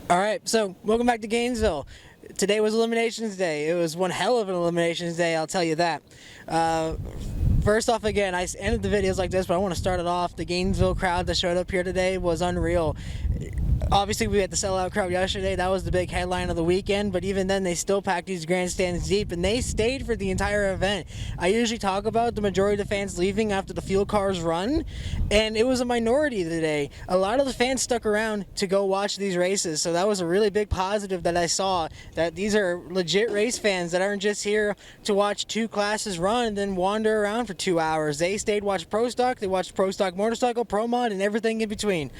All right, so welcome back to Gainesville. Today was Eliminations Day. It was one hell of an Eliminations Day, I'll tell you that. First off, again, I ended the videos like this, but I want to start it off. The Gainesville crowd that showed up here today was unreal. Obviously, we had the sellout crowd yesterday. That was the big headline of the weekend, but even then, they still packed these grandstands deep, and they stayed for the entire event. I usually talk about the majority of the fans leaving after the fuel cars run, and it was a minority today. A lot of the fans stuck around to go watch these races, so that was a really big positive that I saw, that these are legit race fans that aren't just here to watch two classes run and then wander around for 2 hours. They stayed, watched Pro Stock, they watched Pro Stock Motorcycle, Pro Mod, and everything in between.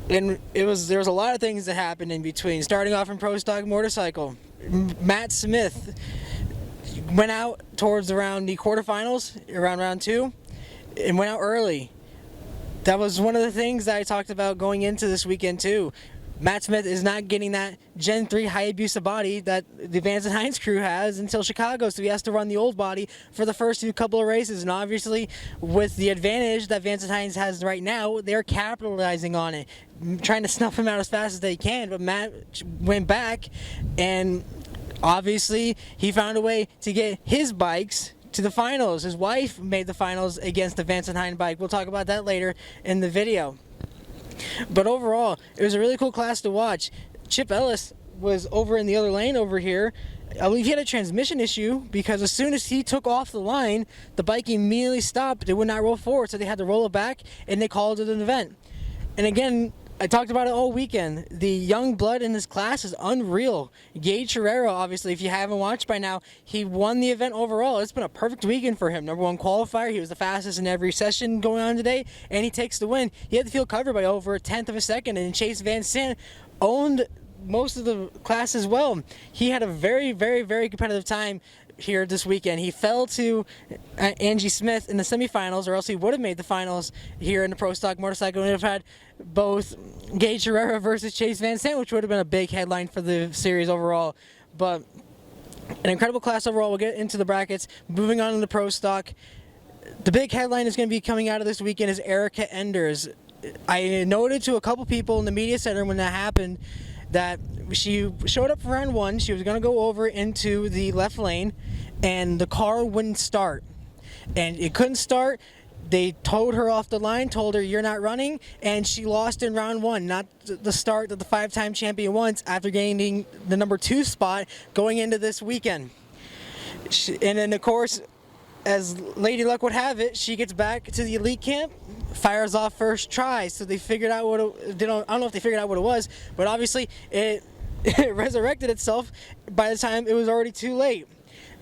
And there was a lot of things that happened in between. Starting off in Pro Stock Motorcycle, Matt Smith went out towards around the quarterfinals, around round 2, and went out early. That was one of the things that I talked about going into this weekend too. Matt Smith is not getting that Gen 3 Hayabusa body that the Vance and Hines crew has until Chicago, so he has to run the old body for the first few couple of races. And obviously, with the advantage that Vance and Hines has right now, they're capitalizing on it, trying to snuff him out as fast as they can. But Matt went back, and obviously, he found a way to get his bikes to the finals. His wife made the finals against the Vance and Hines bike. We'll talk about that later in the video. But overall, it was a really cool class to watch. Chip Ellis was over in the other lane over here. I believe he had a transmission issue because as soon as he took off the line, the bike immediately stopped. It would not roll forward, so they had to roll it back, and they called it an event. And again, I talked about it all weekend. The young blood in this class is unreal. Gage Herrera, obviously, if you haven't watched by now, he won the event overall. It's been a perfect weekend for him. #1 qualifier. He was the fastest in every session going on today, and he takes the win. He had the field covered by over 1/10 of a second, and Chase Van Sant owned most of the class as well. He had a very, very, very competitive time here this weekend. He fell to Angie Smith in the semifinals, or else he would have made the finals here in the Pro Stock Motorcycle. We would have had both Gage Herrera versus Chase Van Sant, which would have been a big headline for the series overall. But an incredible class overall. We'll get into the brackets. Moving on to the Pro Stock, the big headline is going to be coming out of this weekend is Erica Enders. I noted to a couple people in the media center when that happened that she showed up for round 1. She was going to go over into the left lane, and the car wouldn't start. And it couldn't start. They towed her off the line, told her you're not running, and she lost in round 1. Not the start that the 5-time champion wants after gaining the #2 spot going into this weekend. And then, of course, as Lady Luck would have it, she gets back to the elite camp, fires off first try. So they figured out what I don't know if they figured out what it was, but obviously it resurrected itself by the time it was already too late.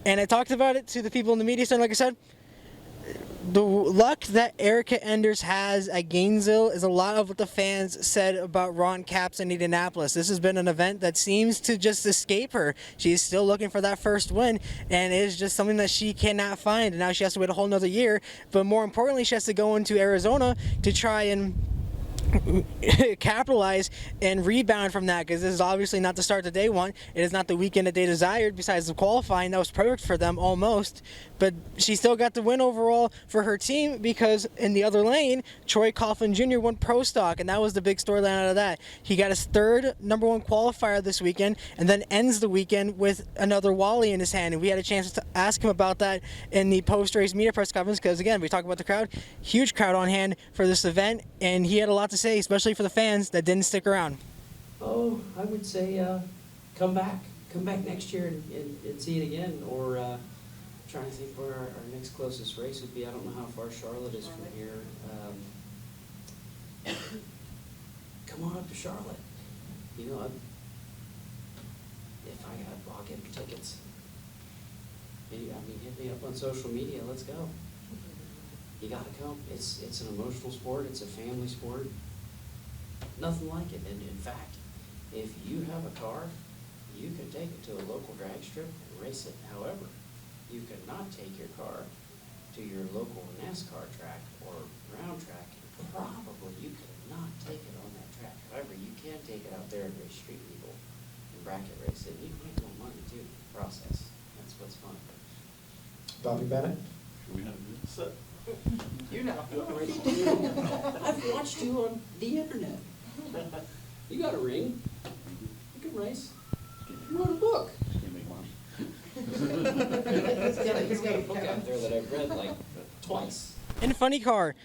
And I talked about it to the people in the media center. Like I said, the luck that Erica Enders has at Gainesville is a lot of what the fans said about Ron Capps in Indianapolis. This has been an event that seems to just escape her. She's still looking for that first win, and it is just something that she cannot find. And now she has to wait a whole nother year. But more importantly, she has to go into Arizona to try and capitalize and rebound from that, because this is obviously not the start that they want. It is not the weekend that they desired. Besides the qualifying, that was perfect for them almost, but she still got the win overall for her team, because in the other lane, Troy Coughlin Jr. won Pro Stock, and that was the big storyline out of that. He got his 3rd #1 qualifier this weekend, and then ends the weekend with another Wally in his hand. And we had a chance to ask him about that in the post-race media press conference, because again, we talk about the crowd, huge crowd on hand for this event, and he had a lot to say, especially for the fans that didn't stick around. Oh, I would say come back next year and see it again, or trying to think where our next closest race would be. I don't know how far Charlotte is from here. Come on up to Charlotte. You know, I'll get tickets. Maybe, hit me up on social media. Let's go. You gotta come. It's an emotional sport. It's a family sport. Nothing like it. And in fact, if you have a car, you can take it to a local drag strip and race it. However, you could not take your car to your local NASCAR track or round track. Probably you could not take it on that track. However, you can take it out there and race street people and bracket race it. You can make more money too. Process. That's what's fun. Bobby Bennett? Should we have this? You're not already. I've watched you on the internet. You got a ring. didn't race. He wrote a book. Give me one. He's got a book out there that I've read like twice. In funny car,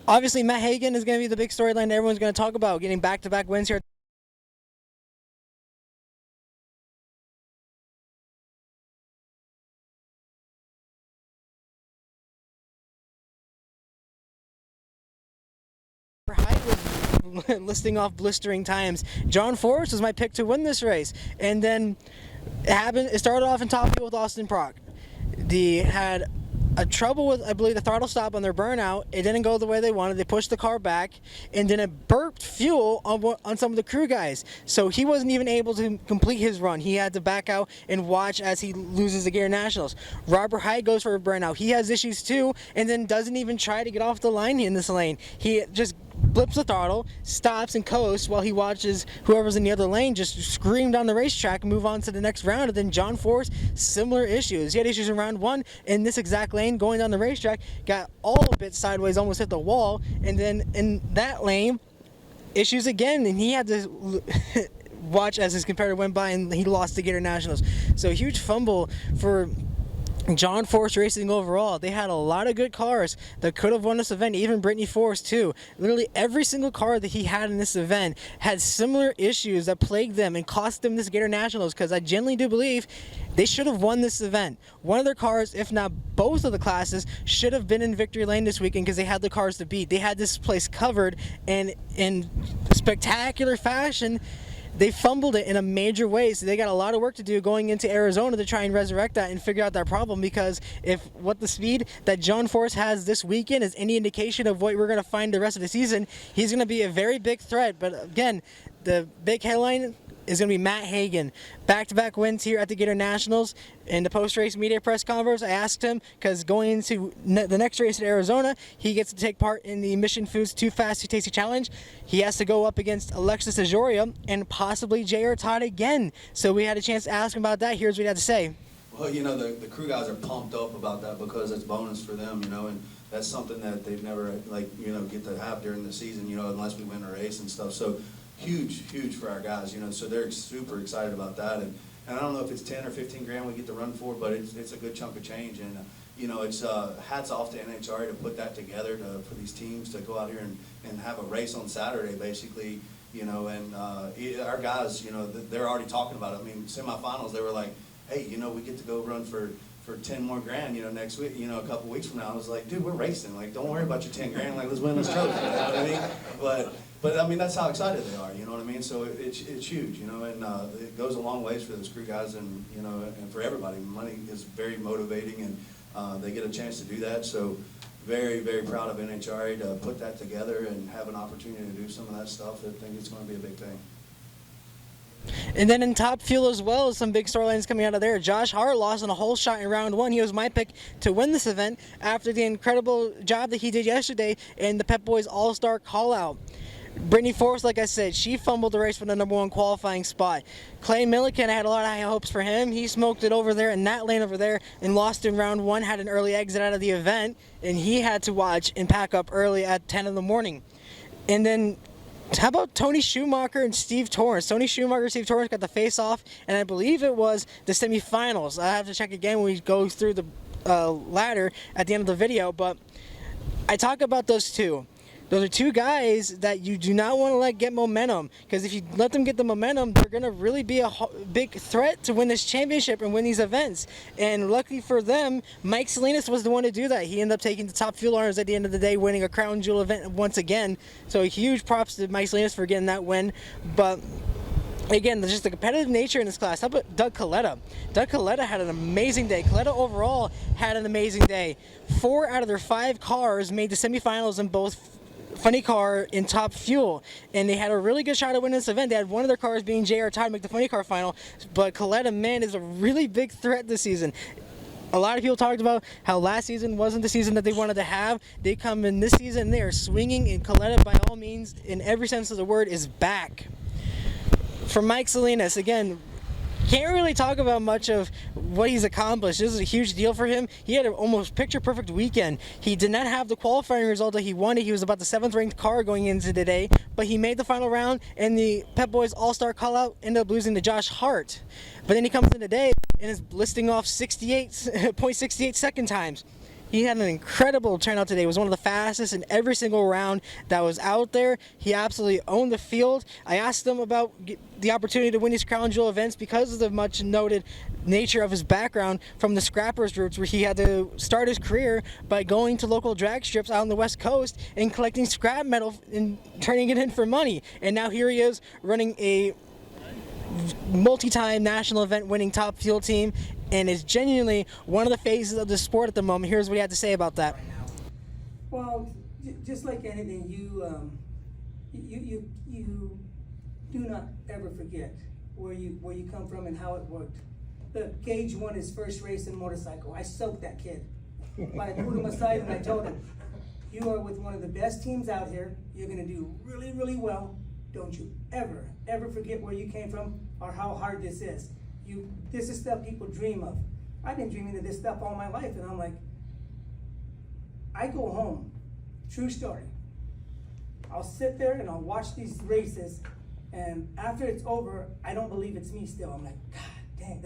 obviously Matt Hagan is going to be the big storyline that everyone's going to talk about, getting back-to-back wins here. Hight was listing off blistering times. John Force was my pick to win this race, and then it started off in top fuel with Austin Prock. They had a trouble with, I believe, the throttle stop on their burnout. It didn't go the way they wanted. They pushed the car back, and then it burped fuel on some of the crew guys. So he wasn't even able to complete his run. He had to back out and watch as he loses the Gatornationals. Robert Hight goes for a burnout. He has issues too, and then doesn't even try to get off the line in this lane. He just blips the throttle, stops and coasts while he watches whoever's in the other lane just scream down the racetrack and move on to the next round. And then John Force, similar issues. He had issues in round one in this exact lane going down the racetrack, got all a bit sideways, almost hit the wall, and then in that lane, issues again, and he had to watch as his competitor went by and he lost the Gatornationals. So huge fumble for John Force Racing overall. They had a lot of good cars that could have won this event, even Brittany Force too. Literally every single car that he had in this event had similar issues that plagued them and cost them this Gatornationals, because I genuinely do believe they should have won this event. One of their cars, if not both of the classes, should have been in victory lane this weekend because they had the cars to beat. They had this place covered, and in spectacular fashion, they fumbled it in a major way, so they got a lot of work to do going into Arizona to try and resurrect that and figure out that problem, because if what the speed that John Force has this weekend is any indication of what we're going to find the rest of the season, he's going to be a very big threat. But again, the big headline is going to be Matt Hagan. Back-to-back wins here at the Gatornationals. In the post-race media press conference, I asked him, because going into the next race at Arizona, he gets to take part in the Mission Foods Too Fast Too Tasty Challenge. He has to go up against Alexis Ajoria and possibly J.R. Todd again. So we had a chance to ask him about that. Here's what he had to say. Well, you know, the crew guys are pumped up about that because it's bonus for them, you know, and that's something that they've never, like, you know, get to have during the season, you know, unless we win a race and stuff. So huge for our guys, you know, so they're super excited about that. And I don't know if it's 10 or 15 grand we get to run for, but it's a good chunk of change. And, you know, it's hats off to NHRA to put that together for these teams to go out here and have a race on Saturday, basically, you know, and our guys, you know, they're already talking about it. I mean, semifinals, they were like, hey, you know, we get to go run for 10 more grand, you know, next week, you know, a couple weeks from now. I was like, dude, we're racing. Like, don't worry about your 10 grand. Like, let's win this trophy. You know what I mean? But I mean, that's how excited they are. You know what I mean? So it's huge, you know, and it goes a long ways for those crew guys, and you know, and for everybody. Money is very motivating, and they get a chance to do that. So very proud of NHRA to put that together and have an opportunity to do some of that stuff. I think it's going to be a big thing. And then in Top Fuel as well, some big storylines coming out of there. Josh Hart lost on a whole shot in round one. He was my pick to win this event after the incredible job that he did yesterday in the Pep Boys All-Star call-out. Brittany Force, like I said, she fumbled the race for the #1 qualifying spot. Clay Milliken, I had a lot of high hopes for him. He smoked it over there in that lane over there and lost in round one, had an early exit out of the event, and he had to watch and pack up early at 10 in the morning. And then how about Tony Schumacher and Steve Torrence? Tony Schumacher and Steve Torrence got the face-off, and I believe it was the semifinals. I have to check again when we go through the ladder at the end of the video, but I talk about those two. Those are two guys that you do not want to let get momentum, because if you let them get the momentum, they're going to really be a big threat to win this championship and win these events. And luckily for them, Mike Salinas was the one to do that. He ended up taking the Top Fuel honors at the end of the day, winning a crown jewel event once again. So huge props to Mike Salinas for getting that win. But again, just the competitive nature in this class. How about Doug Coletta? Doug Coletta had an amazing day. Coletta overall had an amazing day. 4 out of their 5 cars made the semifinals in both Funny Car in Top Fuel, and they had a really good shot at winning this event. They had one of their cars being J.R. Todd make the Funny Car final, but Coletta, man, is a really big threat this season. A lot of people talked about how last season wasn't the season that they wanted to have. They come in this season, they are swinging, and Coletta, by all means, in every sense of the word, is back. For Mike Salinas, again, can't really talk about much of what he's accomplished. This is a huge deal for him. He had an almost picture-perfect weekend. He did not have the qualifying result that he wanted. He was about the 7th-ranked car going into today, but he made the final round, and the Pep Boys All-Star call-out ended up losing to Josh Hart. But then he comes in today and is listing off 68.68 second times. He had an incredible turnout today. He was one of the fastest in every single round that was out there. He absolutely owned the field. I asked him about the opportunity to win these Crown Jewel events because of the much noted nature of his background from the scrappers roots, where he had to start his career by going to local drag strips out on the West Coast and collecting scrap metal and turning it in for money. And now here he is running a multi-time national event winning top field team, and is genuinely one of the faces of the sport at the moment. Here's what he had to say about that. Well, just like anything, you do not ever forget where you come from and how it worked. Gage won his first race in motorcycle. I soaked that kid. But I pulled him aside and I told him, you are with one of the best teams out here. You're gonna do really, really well. Don't you ever forget where you came from or how hard this is. This is stuff people dream of. I've been dreaming of this stuff all my life, and I'm like, I go home, true story. I'll sit there and I'll watch these races, and after it's over, I don't believe it's me still. I'm like, God dang,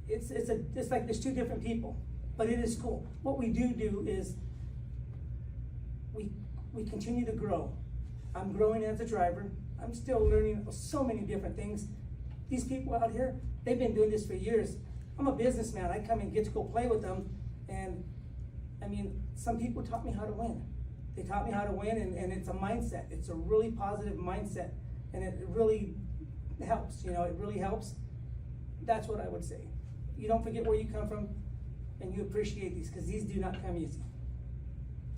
it's like there's two different people, but it is cool. What we do is we continue to grow. I'm growing as a driver. I'm still learning so many different things. These people out here, they've been doing this for years. I'm a businessman. I come and get to go play with them. And I mean, some people taught me how to win. They taught me how to win, and it's a mindset. It's a really positive mindset. And it really helps, it really helps. That's what I would say. You don't forget where you come from, and you appreciate these, because these do not come easy.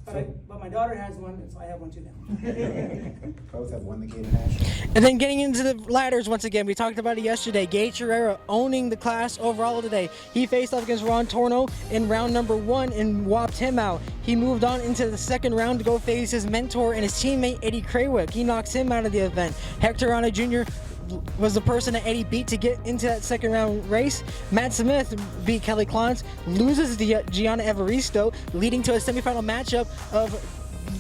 But my daughter has one, and so I have one too now. Both have won the Gatornationals. And then getting into the ladders once again, we talked about it yesterday. Gage Herrera owning the class overall today. He faced off against Ron Torno in round number 1 and whopped him out. He moved on into the second round to go face his mentor and his teammate Eddie Craywick. He knocks him out of the event. Hector Rana Jr. was the person that Eddie beat to get into that second round race. Matt Smith beat Kelly Klantz, loses to Gianna Evaristo, leading to a semifinal matchup of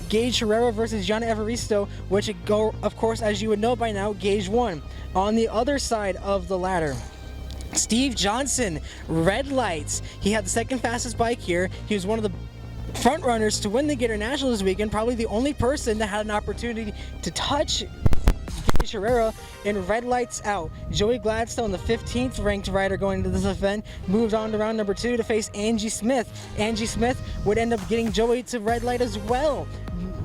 Gage Herrera versus Gianna Evaristo, which, of course, as you would know by now, Gage won. On the other side of the ladder, Steve Johnson, red lights. He had the second fastest bike here. He was one of the front runners to win the Gatornationals this weekend, probably the only person that had an opportunity to touch Herrera in red lights out. Joey Gladstone, the 15th ranked rider going into this event, moved on to round number 2 to face Angie Smith. Angie Smith would end up getting Joey to red light as well,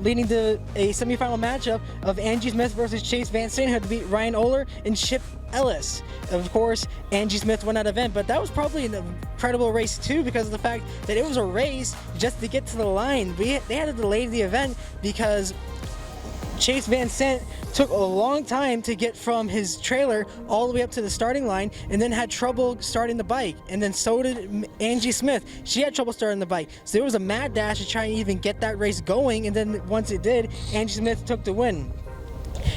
leading to a semifinal matchup of Angie Smith versus Chase Van Sant, who had to beat Ryan Oler and Chip Ellis. Of course, Angie Smith won that event, but that was probably an incredible race too, because of the fact that it was a race just to get to the line. They had to delay the event because Chase Van Sant took a long time to get from his trailer all the way up to the starting line, and then had trouble starting the bike. And then so did Angie Smith. She had trouble starting the bike. So there was a mad dash to try and even get that race going, and then once it did, Angie Smith took the win.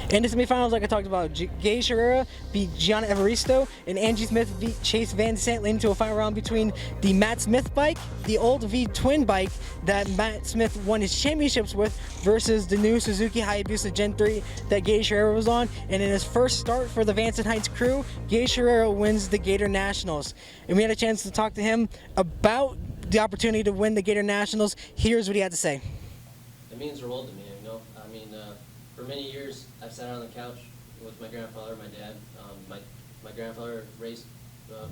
In the semifinals, like I talked about, Gage Herrera beat Gianna Evaristo, and Angie Smith beat Chase Van Sant, leading to a final round between the Matt Smith bike, the old V twin bike that Matt Smith won his championships with, versus the new Suzuki Hayabusa Gen 3 that Gage Herrera was on. And in his first start for the Vance and Heights crew, Gage Herrera wins the Gatornationals. And we had a chance to talk to him about the opportunity to win the Gatornationals. Here's what he had to say. It means the world to me, I mean, for many years, I've sat on the couch with my grandfather, my dad. My grandfather raced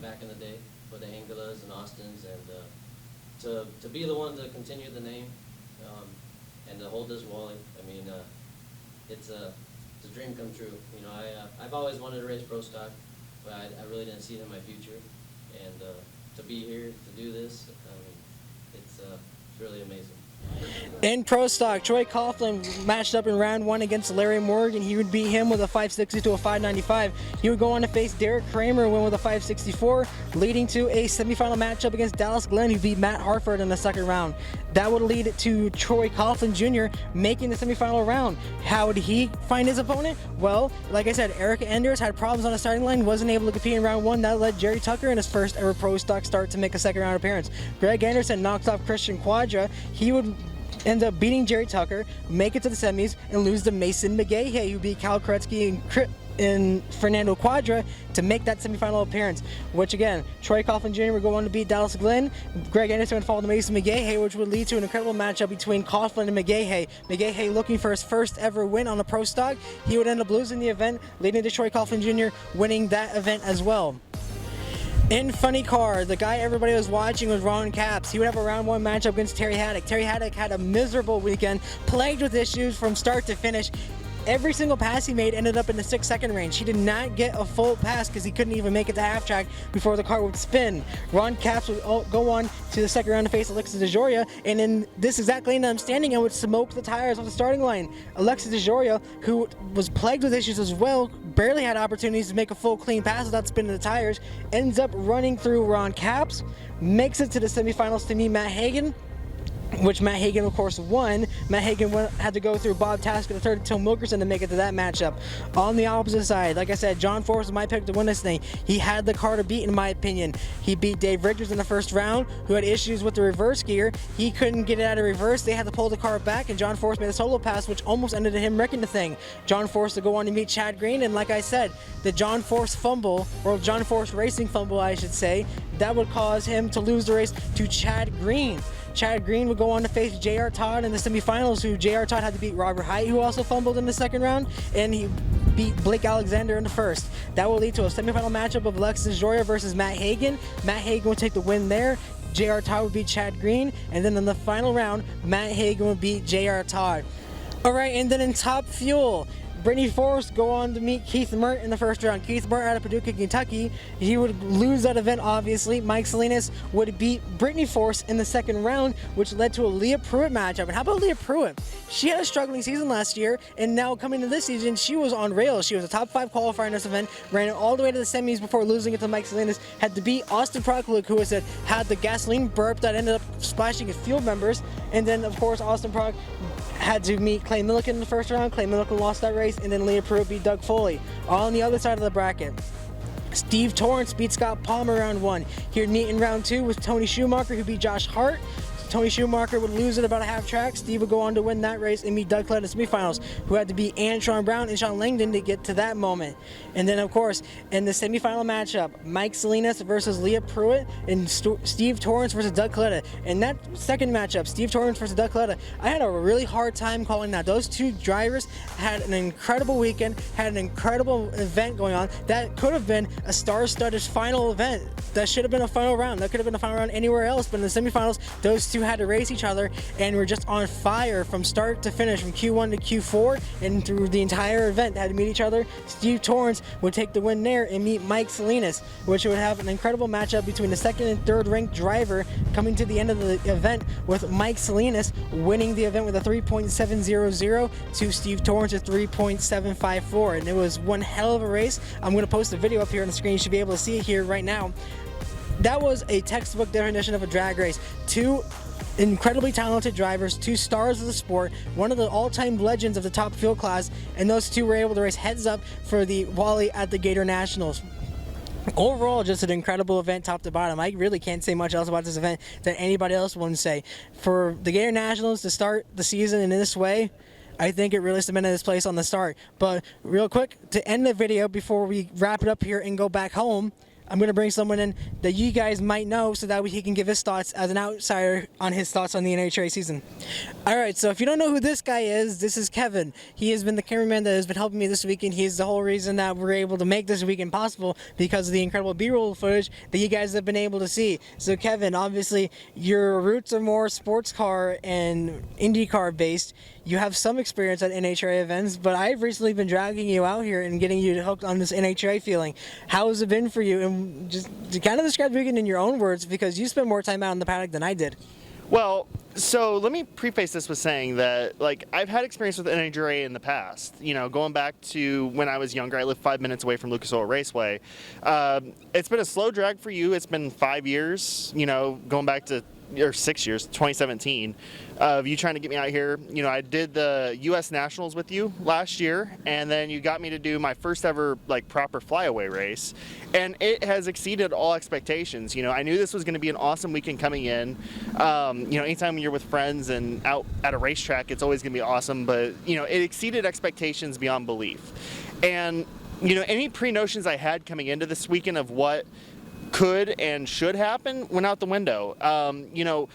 back in the day for the Angulas and Austins, and to be the one to continue the name and to hold this Wally, I mean, it's a dream come true. I've always wanted to race pro stock, but I really didn't see it in my future. And to be here to do this, I mean, it's really amazing. In Pro Stock, Troy Coughlin matched up in round 1 against Larry Morgan. He would beat him with a 560 to a 595. He would go on to face Derek Kramer, win with a 564, leading to a semifinal matchup against Dallas Glenn, who beat Matt Hartford in the second round. That would lead to Troy Coughlin Jr. making the semifinal round. How would he find his opponent? Well, like I said, Eric Enders had problems on the starting line, wasn't able to compete in round 1. That led Jerry Tucker in his first ever Pro Stock start to make a second round appearance. Greg Anderson knocked off Christian Quadra. He would end up beating Jerry Tucker, make it to the semis, and lose to Mason McGahey, who beat Kyle Koretsky and Fernando Quadra to make that semifinal appearance. Which again, Troy Coughlin Jr. would go on to beat Dallas Glenn. Greg Anderson would fall to Mason McGahey, which would lead to an incredible matchup between Coughlin and McGahey. McGahey looking for his first ever win on the Pro Stock. He would end up losing the event, leading to Troy Coughlin Jr. winning that event as well. In Funny Car, the guy everybody was watching was Ron Capps. He would have a round 1 matchup against Terry Haddock. Terry Haddock had a miserable weekend, plagued with issues from start to finish. Every single pass he made ended up in the 6-second range. He did not get a full pass because he couldn't even make it to half track before the car would spin. Ron Capps would go on to the second round to face Alexis DeJoria, and in this exact lane that I'm standing in would smoke the tires off the starting line. Alexis DeJoria, who was plagued with issues as well, barely had opportunities to make a full clean pass without spinning the tires, ends up running through Ron Capps, makes it to the semifinals to meet Matt Hagan, which Matt Hagan, of course, won. Matt Hagan had to go through Bob Tasker III and Tim Wilkerson to make it to that matchup. On the opposite side, like I said, John Force was my pick to win this thing. He had the car to beat, in my opinion. He beat Dave Richards in the first round, who had issues with the reverse gear. He couldn't get it out of reverse. They had to pull the car back, and John Force made a solo pass, which almost ended in him wrecking the thing. John Force to go on to meet Chad Green, and like I said, the John Force fumble, or John Force racing fumble, I should say, that would cause him to lose the race to Chad Green. Chad Green would go on to face J.R. Todd in the semifinals, who J.R. Todd had to beat Robert Hight, who also fumbled in the second round, and he beat Blake Alexander in the first. That will lead to a semifinal matchup of Alexis DeJoria versus Matt Hagan. Matt Hagan would take the win there. J.R. Todd would beat Chad Green, and then in the final round, Matt Hagan would beat J.R. Todd. Alright, and then in Top Fuel, Brittany Force go on to meet Keith Mert in the first round. Keith Mert out of Paducah, Kentucky. He would lose that event, obviously. Mike Salinas would beat Brittany Force in the second round, which led to a Leah Pruitt matchup. And how about Leah Pruitt? She had a struggling season last year, and now coming to this season, she was on rails. She was a top 5 qualifier in this event, ran it all the way to the semis before losing it to Mike Salinas, had to beat Austin Prokluk, who had the gasoline burp that ended up splashing his field members, and then, of course, Austin Prokluk had to meet Clay Milliken in the first round. Clay Milliken lost that race, and then Leah Pruitt beat Doug Foley. All on the other side of the bracket, Steve Torrance beat Scott Palmer round 1. He'd meet in round 2 with Tony Schumacher, who beat Josh Hart. Tony Schumacher would lose at about a half track. Steve would go on to win that race and meet Doug Clett in the semifinals, who had to beat Antron Brown and Sean Langdon to get to that moment. And then, of course, in the semifinal matchup, Mike Salinas versus Leah Pruitt and Steve Torrance versus Doug Clett. In that second matchup, Steve Torrance versus Doug Clett, I had a really hard time calling that. Those two drivers had an incredible weekend, had an incredible event going on. That could have been a star-studded final event. That should have been a final round. That could have been a final round anywhere else, but in the semifinals, those two had to race each other and were just on fire from start to finish, from Q1 to Q4, and through the entire event. They had to meet each other. Steve Torrance would take the win there and meet Mike Salinas, which would have an incredible matchup between the second and third ranked driver coming to the end of the event, with Mike Salinas winning the event with a 3.700 to Steve Torrance's 3.754, and it was one hell of a race. I'm going to post a video up here on the screen. You should be able to see it here right now. That was a textbook definition of a drag race. Two incredibly talented drivers, two stars of the sport, one of the all-time legends of the top field class, and those two were able to race heads up for the Wally at the Gatornationals. Overall, just an incredible event top to bottom. I really can't say much else about this event that anybody else wouldn't say. For the Gatornationals to start the season in this way, I think it really cemented its place on the start. But real quick, to end the video before we wrap it up here and go back home, I'm going to bring someone in that you guys might know so that he can give his thoughts as an outsider on his thoughts on the NHRA season. Alright, so if you don't know who this guy is, this is Kevin. He has been the cameraman that has been helping me this weekend. He's the whole reason that we're able to make this weekend possible, because of the incredible B-roll footage that you guys have been able to see. So Kevin, obviously your roots are more sports car and IndyCar based. You have some experience at NHRA events, but I've recently been dragging you out here and getting you hooked on this NHRA feeling. How has it been for you? And just to kind of describe the weekend in your own words, because you spent more time out in the paddock than I did. Well, so let me preface this with saying that, like, I've had experience with NHRA in the past. You know, going back to when I was younger, I lived 5 minutes away from Lucas Oil Raceway. It's been a slow drag for you. It's been 5 years, you know, going back to, or 6 years, 2017, of you trying to get me out here. You know, I did the U.S. Nationals with you last year, and then you got me to do my first ever, like, proper flyaway race, and it has exceeded all expectations. You know, I knew this was going to be an awesome weekend coming in. You know, anytime you're with friends and out at a racetrack, it's always going to be awesome, but, you know, it exceeded expectations beyond belief. And, you know, any pre-notions I had coming into this weekend of what could and should happen went out the window. You know,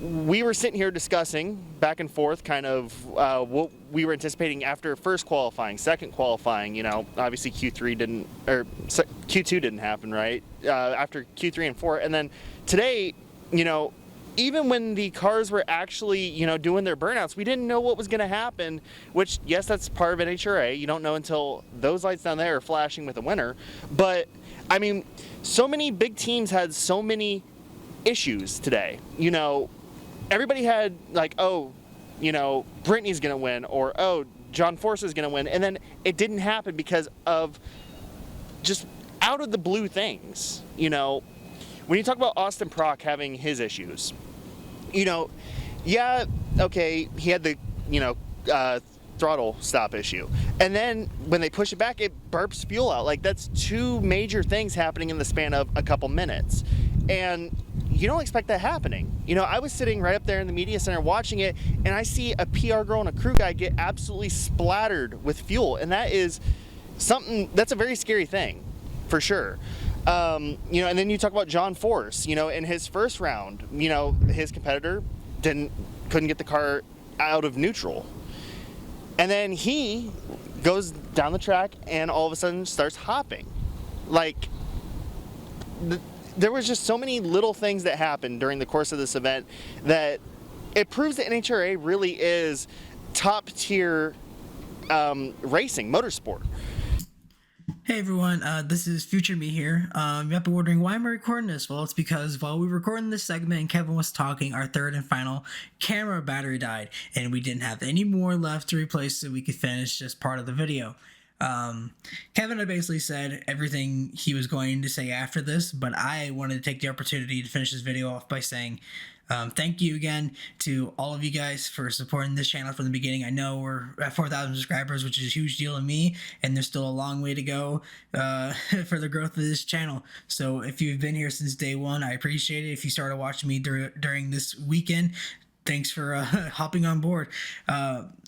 we were sitting here discussing back and forth kind of what we were anticipating after first qualifying, second qualifying. You know, obviously Q2 didn't happen, right? After Q3 and 4, and then today, you know, even when the cars were actually, you know, doing their burnouts, we didn't know what was going to happen, which, yes, that's part of NHRA. You don't know until those lights down there are flashing with a winner. But, I mean, so many big teams had so many issues today. You know, everybody had, like, oh, you know, Brittany's going to win, or, oh, John Force is going to win. And then it didn't happen because of just out of the blue things. You know, when you talk about Austin Prock having his issues, you know, yeah, okay, he had the, you know, throttle stop issue. And then when they push it back, it burps fuel out. Like, that's two major things happening in the span of a couple minutes. And you don't expect that happening. You know, I was sitting right up there in the media center watching it, and I see a PR girl and a crew guy get absolutely splattered with fuel. And that is something, that's a very scary thing, for sure. You know, and then you talk about John Force, you know, in his first round, you know, his competitor couldn't get the car out of neutral. And then he goes down the track and all of a sudden starts hopping. Like, there was just so many little things that happened during the course of this event that it proves that NHRA really is top tier racing, motorsport. Hey everyone, this is Future Me here. You might be wondering, why am I recording this? Well, it's because while we were recording this segment and Kevin was talking, our third and final camera battery died, and we didn't have any more left to replace so we could finish just part of the video. Kevin had basically said everything he was going to say after this, but I wanted to take the opportunity to finish this video off by saying thank you again to all of you guys for supporting this channel from the beginning. I know we're at 4,000 subscribers, which is a huge deal to me, and there's still a long way to go for the growth of this channel. So if you've been here since day one, I appreciate it. If you started watching me during this weekend, thanks for hopping on board.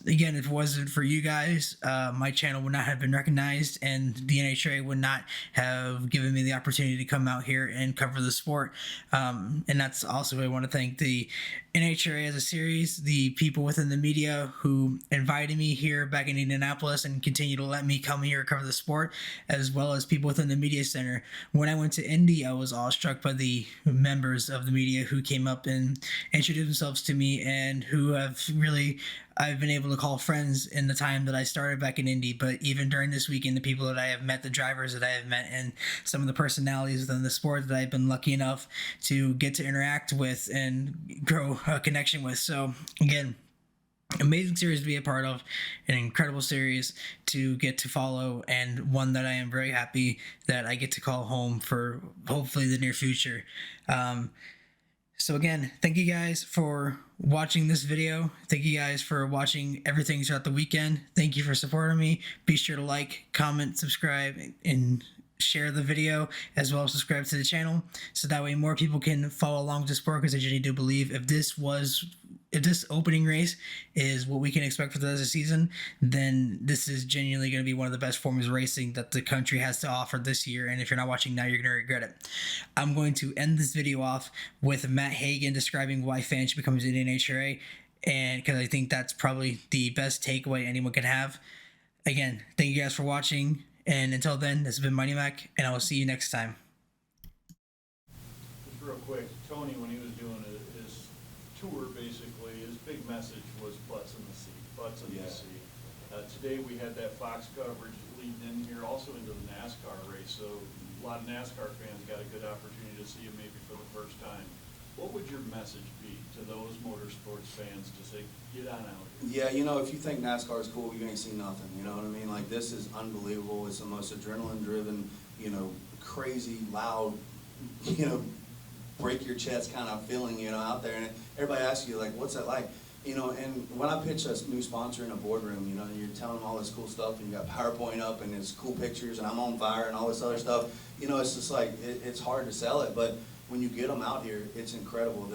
Again, if it wasn't for you guys, my channel would not have been recognized, and the NHRA would not have given me the opportunity to come out here and cover the sport. And that's also, I want to thank the NHRA as a series, the people within the media who invited me here back in Indianapolis and continue to let me come here and cover the sport, as well as people within the media center. When I went to Indy, I was awestruck by the members of the media who came up and introduced themselves to me, and who have really, I've been able to call friends in the time that I started back in Indy. But even during this weekend, the people that I have met, the drivers that I have met, and some of the personalities within the sport that I've been lucky enough to get to interact with and grow a connection with. So again, amazing series to be a part of, an incredible series to get to follow, and one that I am very happy that I get to call home for hopefully the near future. So again, thank you guys for watching this video. Thank you guys for watching everything throughout the weekend. Thank you for supporting me. Be sure to like, comment, subscribe, and share the video, as well as subscribe to the channel, so that way more people can follow along with the sport, because I genuinely do believe if this opening race is what we can expect for the rest of the season, then this is genuinely going to be one of the best forms of racing that the country has to offer this year. And if you're not watching now, you're going to regret it. I'm going to end this video off with Matt Hagan describing why fans should become an NHRA, and because I think that's probably the best takeaway anyone can have. Again, thank you guys for watching, and until then, this has been Mighty Mac, and I will see you next time. Just real quick, Tony, when he was doing his tour, basically, his big message was butts in the seat, butts in the seat. Today we had that Fox coverage leading in here, also into the NASCAR race, so a lot of NASCAR fans got a good opportunity to see him maybe for the first time. what would your message be to those motorsports fans to say, get on out here? Yeah, you know, if you think NASCAR is cool, you ain't seen nothing, you know what I mean? Like, this is unbelievable. It's the most adrenaline-driven, you know, crazy, loud, you know, break your chest kind of feeling, you know, out there. And everybody asks you, like, what's that like? You know, and when I pitch a new sponsor in a boardroom, you know, you're telling them all this cool stuff, and you got PowerPoint up, and it's cool pictures, and I'm on fire, and all this other stuff. You know, it's just like, it's hard to sell it, but when you get them out here, it's incredible.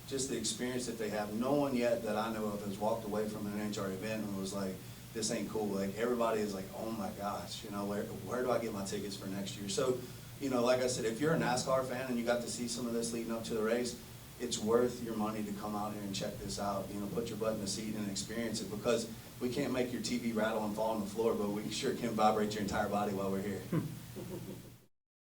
Just the experience that they have. No one yet that I know of has walked away from an NHRA event and was like, this ain't cool. Like, everybody is like, oh my gosh, you know, where do I get my tickets for next year? So, you know, like I said, if you're a NASCAR fan and you got to see some of this leading up to the race, it's worth your money to come out here and check this out. You know, put your butt in the seat and experience it, because we can't make your TV rattle and fall on the floor, but we sure can vibrate your entire body while we're here.